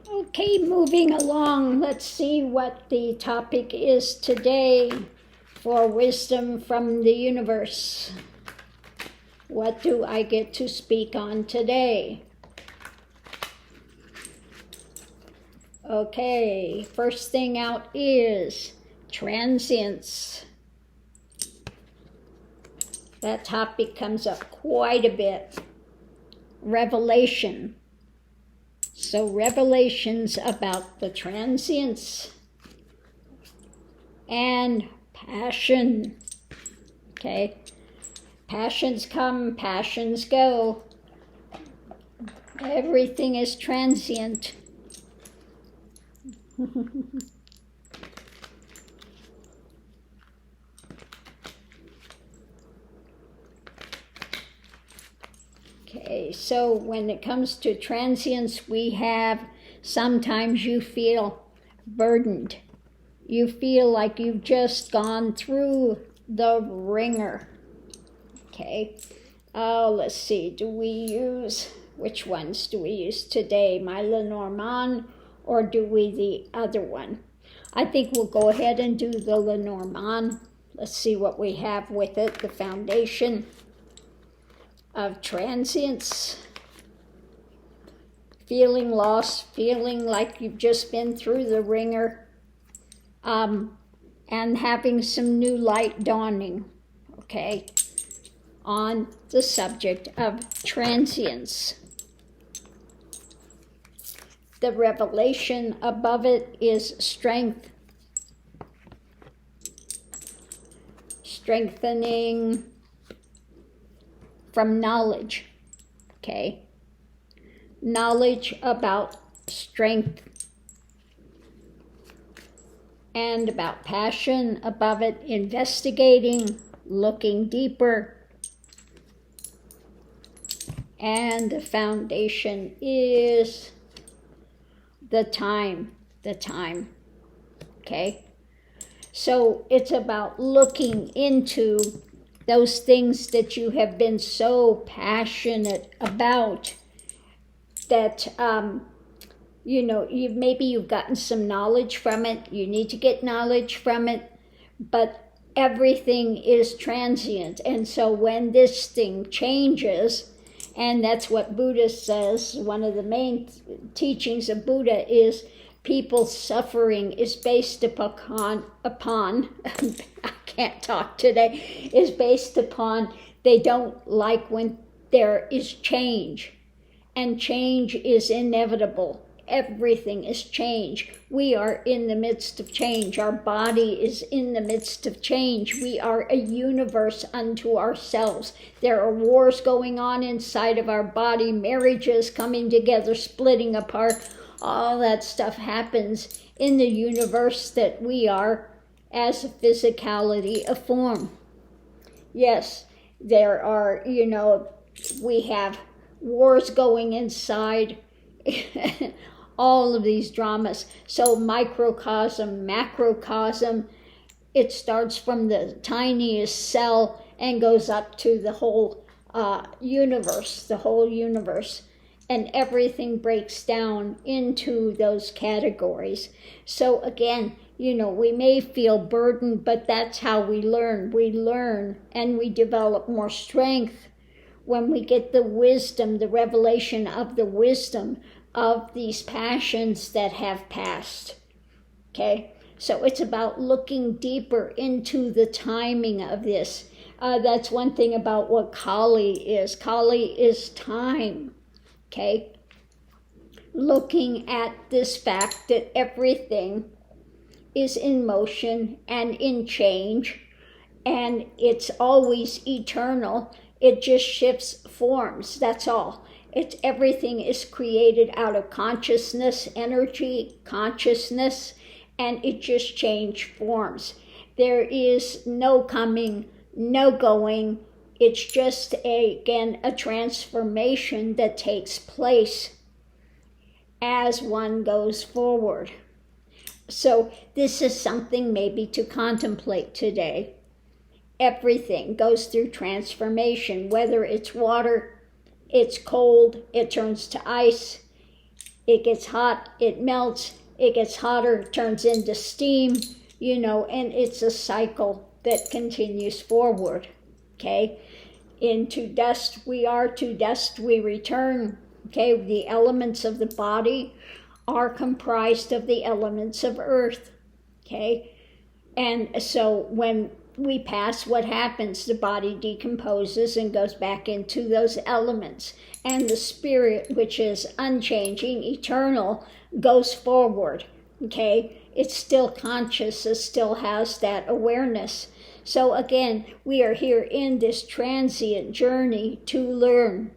Okay, moving along, let's see what the topic is today for wisdom from the universe. What do I get to speak on today? Okay, first thing out is transience. That topic comes up quite a bit. Revelation. So revelations about the transience and passion. Okay, passions come, passions go. Everything is transient. Okay, so when it comes to transience, we have sometimes you feel burdened. You feel like you've just gone through the ringer. Okay, let's see, which ones do we use today? My Lenormand, or do we the other one? I think we'll go ahead and do the Lenormand. Let's see what we have with it, the foundation of transience. Feeling lost, feeling like you've just been through the ringer, and having some new light dawning, okay, on the subject of transience. The revelation above it is strength, strengthening from knowledge, okay? Knowledge about strength and about passion above it, investigating, looking deeper. And the foundation is the time, okay? So it's about looking into those things that you have been so passionate about that, you've gotten some knowledge from it. You need to get knowledge from it, but everything is transient. And so when this thing changes, and that's what Buddha says, one of the main teachings of Buddha is people's suffering is based upon I can't talk today, is based upon they don't like when there is change. And change is inevitable. Everything is change. We are in the midst of change. Our body is in the midst of change. We are a universe unto ourselves. There are wars going on inside of our body, marriages coming together, splitting apart. All that stuff happens in the universe that we are as a physicality of form. Yes, there are, we have wars going inside, all of these dramas. So microcosm, macrocosm, it starts from the tiniest cell and goes up to the whole universe, and everything breaks down into those categories. So again, we may feel burdened, but that's how we learn. We learn and we develop more strength when we get the wisdom, the revelation of the wisdom of these passions that have passed. Okay? So it's about looking deeper into the timing of this. That's one thing about what Kali is. Kali is time. Okay? Looking at this fact that everything is in motion and in change, and it's always eternal. It just shifts forms, that's all. Everything is created out of consciousness, energy, consciousness, and it just changed forms. There is no coming, no going. It's just, a transformation that takes place as one goes forward. So this is something maybe to contemplate today. Everything goes through transformation, whether it's water, it's cold, it turns to ice. It gets hot, it melts, it gets hotter, turns into steam, and it's a cycle that continues forward, okay? Into dust we are, to dust we return, okay? The elements of the body are comprised of the elements of earth, okay? And so when we pass, what happens? The body decomposes and goes back into those elements. And the spirit, which is unchanging, eternal, goes forward, okay? It's still conscious, it still has that awareness. So again, we are here in this transient journey to learn.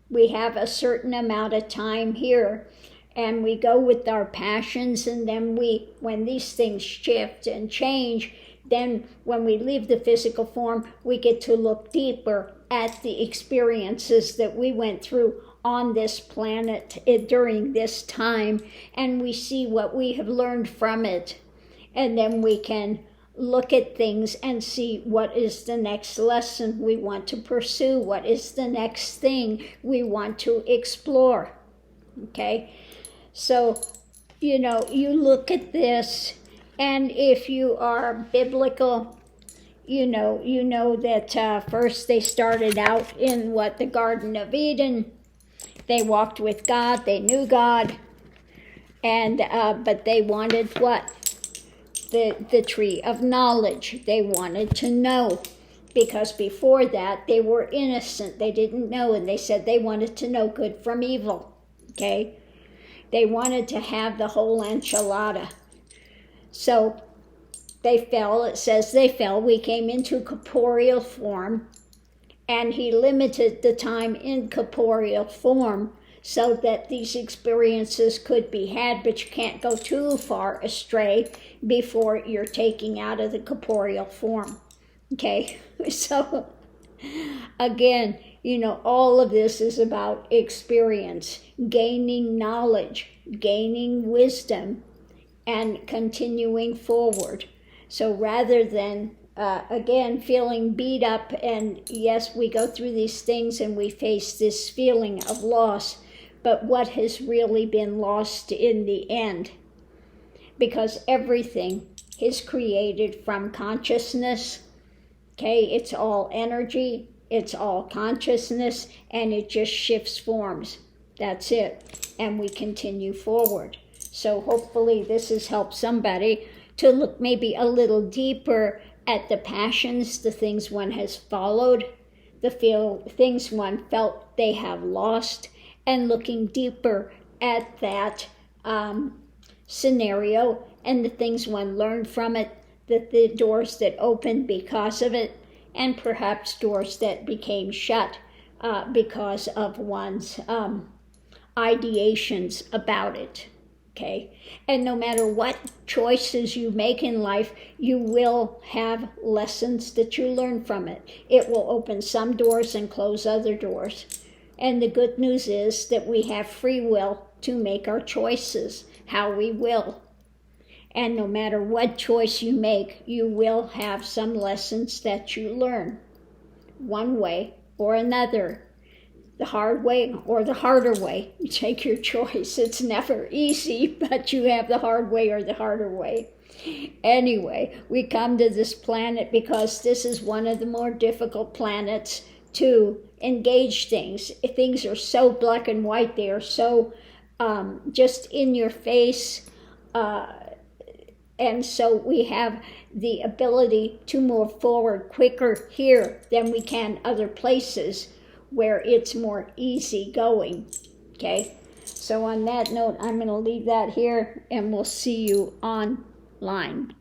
We have a certain amount of time here, and we go with our passions, and then when these things shift and change, then when we leave the physical form, we get to look deeper at the experiences that we went through on this planet during this time, and we see what we have learned from it. And then we can look at things and see what is the next lesson we want to pursue, what is the next thing we want to explore, okay? So, you look at this, and if you are biblical, you know that first they started out in the Garden of Eden. They walked with God, they knew God, and but they wanted what? The tree of knowledge. They wanted to know, because before that they were innocent. They didn't know, and they said they wanted to know good from evil, okay? They wanted to have the whole enchilada. So they fell. It says they fell. We came into corporeal form, and he limited the time in corporeal form so that these experiences could be had, but you can't go too far astray before you're taking out of the corporeal form, okay? So again, all of this is about experience, gaining knowledge, gaining wisdom, and continuing forward. So rather than, again, feeling beat up, and yes, we go through these things and we face this feeling of loss, but what has really been lost in the end? Because everything is created from consciousness, okay? It's all energy, it's all consciousness, and it just shifts forms. That's it. And we continue forward. So hopefully this has helped somebody to look maybe a little deeper at the passions, the things one has followed, the things one felt they have lost, and looking deeper at that scenario and the things one learned from it, the doors that opened because of it, and perhaps doors that became shut because of one's ideations about it, okay? And no matter what choices you make in life, you will have lessons that you learn from it. It will open some doors and close other doors. And the good news is that we have free will to make our choices how we will. And no matter what choice you make, you will have some lessons that you learn, one way or another, the hard way or the harder way. You take your choice. It's never easy, but you have the hard way or the harder way. Anyway, we come to this planet because this is one of the more difficult planets to engage things. Things are so black and white. They are so just in your face. And so we have the ability to move forward quicker here than we can other places where it's more easy going, okay? So on that note, I'm going to leave that here, and we'll see you online.